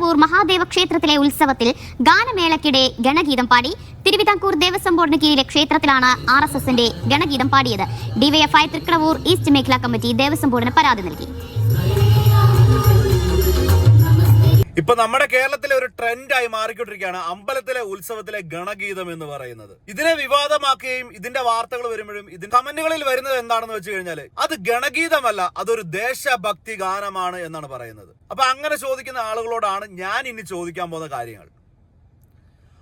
തൃക്കടവൂർ മഹാദേവ ക്ഷേത്രത്തിലെ ഉത്സവത്തിൽ ഗാനമേളയ്ക്കിടെ ഗണഗീതം പാടി. തിരുവിതാംകൂർ ദേവസ്വം ബോർഡിന് കീഴിലെ ക്ഷേത്രത്തിലാണ് RSSന്റെ ഗണഗീതം പാടിയത്. DYFI തൃക്കടവൂർ ഈസ്റ്റ് മേഖലാ കമ്മിറ്റി ദേവസ്വം ബോർഡിന് പരാതി നൽകി. ഇപ്പൊ നമ്മുടെ കേരളത്തിലെ ഒരു ട്രെൻഡായി മാറിക്കൊണ്ടിരിക്കുകയാണ് അമ്പലത്തിലെ ഉത്സവത്തിലെ ഗണഗീതം എന്ന് പറയുന്നത്. ഇതിനെ വിവാദമാക്കുകയും ഇതിന്റെ വാർത്തകൾ വരുമ്പോഴും ഇതിന്റെ കമന്റുകളിൽ വരുന്നത് എന്താണെന്ന് വെച്ച് കഴിഞ്ഞാല് അത് ഗണഗീതമല്ല, അതൊരു ദേശഭക്തി ഗാനമാണ് എന്നാണ് പറയുന്നത്. അപ്പൊ അങ്ങനെ ചോദിക്കുന്ന ആളുകളോടാണ് ഞാൻ ഇനി ചോദിക്കാൻ പോകുന്ന കാര്യങ്ങൾ.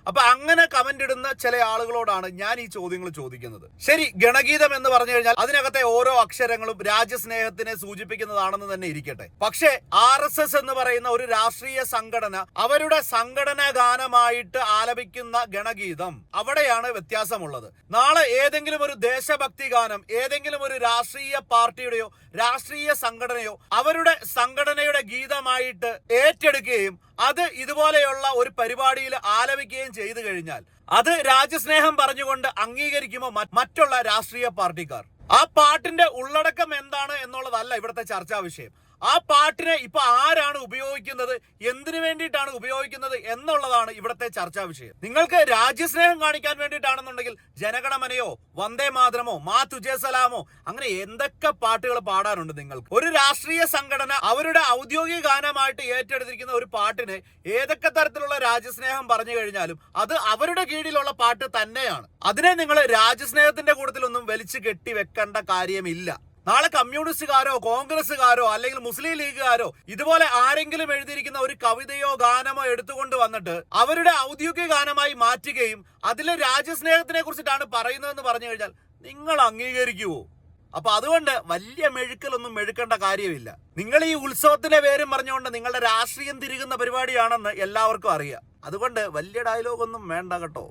അപ്പൊ അങ്ങനെ കമന്റ് ഇടുന്ന ചില ആളുകളോടാണ് ഞാൻ ഈ ചോദ്യങ്ങൾ ചോദിക്കുന്നത്. ശരി, ഗണഗീതം എന്ന് പറഞ്ഞു കഴിഞ്ഞാൽ അതിനകത്തെ ഓരോ അക്ഷരങ്ങളും രാജ്യസ്നേഹത്തിനെ സൂചിപ്പിക്കുന്നതാണെന്ന് തന്നെ ഇരിക്കട്ടെ. പക്ഷേ RSS എന്ന് പറയുന്ന ഒരു രാഷ്ട്രീയ സംഘടന അവരുടെ സംഘടനാ ഗാനമായിട്ട് ആലപിക്കുന്ന ഗണഗീതം, അവിടെയാണ് വ്യത്യാസമുള്ളത്. നാളെ ഏതെങ്കിലും ഒരു ദേശഭക്തി ഗാനം ഏതെങ്കിലും ഒരു രാഷ്ട്രീയ പാർട്ടിയുടെയോ രാഷ്ട്രീയ സംഘടനയോ അവരുടെ സംഘടനയുടെ ഗീതമായിട്ട് ഏറ്റെടുക്കുകയും അത് ഇതുപോലെയുള്ള ഒരു പരിപാടിയിൽ ആലപിക്കുകയും ചെയ്തു കഴിഞ്ഞാൽ അത് രാജ്യസ്നേഹം പറഞ്ഞുകൊണ്ട് അംഗീകരിക്കുമോ മറ്റുള്ള രാഷ്ട്രീയ പാർട്ടിക്കാർ? ആ പാട്ടിന്റെ ഉള്ളടക്കം എന്താണ് എന്നുള്ളതല്ല ഇവിടുത്തെ ചർച്ചാ വിഷയം. ആ പാട്ടിനെ ഇപ്പൊ ആരാണ് ഉപയോഗിക്കുന്നത്, എന്തിനു വേണ്ടിയിട്ടാണ് ഉപയോഗിക്കുന്നത് എന്നുള്ളതാണ് ഇവിടുത്തെ ചർച്ചാ വിഷയം. നിങ്ങൾക്ക് രാജ്യസ്നേഹം കാണിക്കാൻ വേണ്ടിയിട്ടാണെന്നുണ്ടെങ്കിൽ ജനഗണമനയോ വന്ദേ മാതരമോ മാ തുജേ സലാമോ അങ്ങനെ എന്തൊക്കെ പാട്ടുകൾ പാടാനുണ്ട് നിങ്ങൾക്ക്. ഒരു രാഷ്ട്രീയ സംഘടന അവരുടെ ഔദ്യോഗിക ഗാനമായിട്ട് ഏറ്റെടുത്തിരിക്കുന്ന ഒരു പാട്ടിനെ ഏതൊക്കെ തരത്തിലുള്ള രാജ്യസ്നേഹം പറഞ്ഞു കഴിഞ്ഞാലും അത് അവരുടെ കീഴിലുള്ള പാട്ട് തന്നെയാണ്. അതിനെ നിങ്ങൾ രാജ്യസ്നേഹത്തിന്റെ കൂട്ടത്തിലൊന്നും വലിച്ചു കെട്ടി വെക്കേണ്ട കാര്യമില്ല. നാളെ കമ്മ്യൂണിസ്റ്റുകാരോ കോൺഗ്രസ്സുകാരോ അല്ലെങ്കിൽ മുസ്ലിം ലീഗുകാരോ ഇതുപോലെ ആരെങ്കിലും എഴുതിയിരിക്കുന്ന ഒരു കവിതയോ ഗാനമോ എടുത്തുകൊണ്ട് വന്നിട്ട് അവരുടെ ഔദ്യോഗിക ഗാനമായി മാറ്റുകയും അതിലെ രാജ്യസ്നേഹത്തിനെ കുറിച്ചിട്ടാണ് പറയുന്നതെന്ന് പറഞ്ഞു കഴിഞ്ഞാൽ നിങ്ങൾ അംഗീകരിക്കുവോ? അപ്പൊ അതുകൊണ്ട് വലിയ മെഴുക്കലൊന്നും മെഴുക്കേണ്ട കാര്യമില്ല. നിങ്ങൾ ഈ ഉത്സവത്തിന്റെ പേരും പറഞ്ഞുകൊണ്ട് നിങ്ങളുടെ രാഷ്ട്രീയം തിരികുന്ന പരിപാടിയാണെന്ന് എല്ലാവർക്കും അറിയാം. അതുകൊണ്ട് വലിയ ഡയലോഗൊന്നും വേണ്ട കേട്ടോ.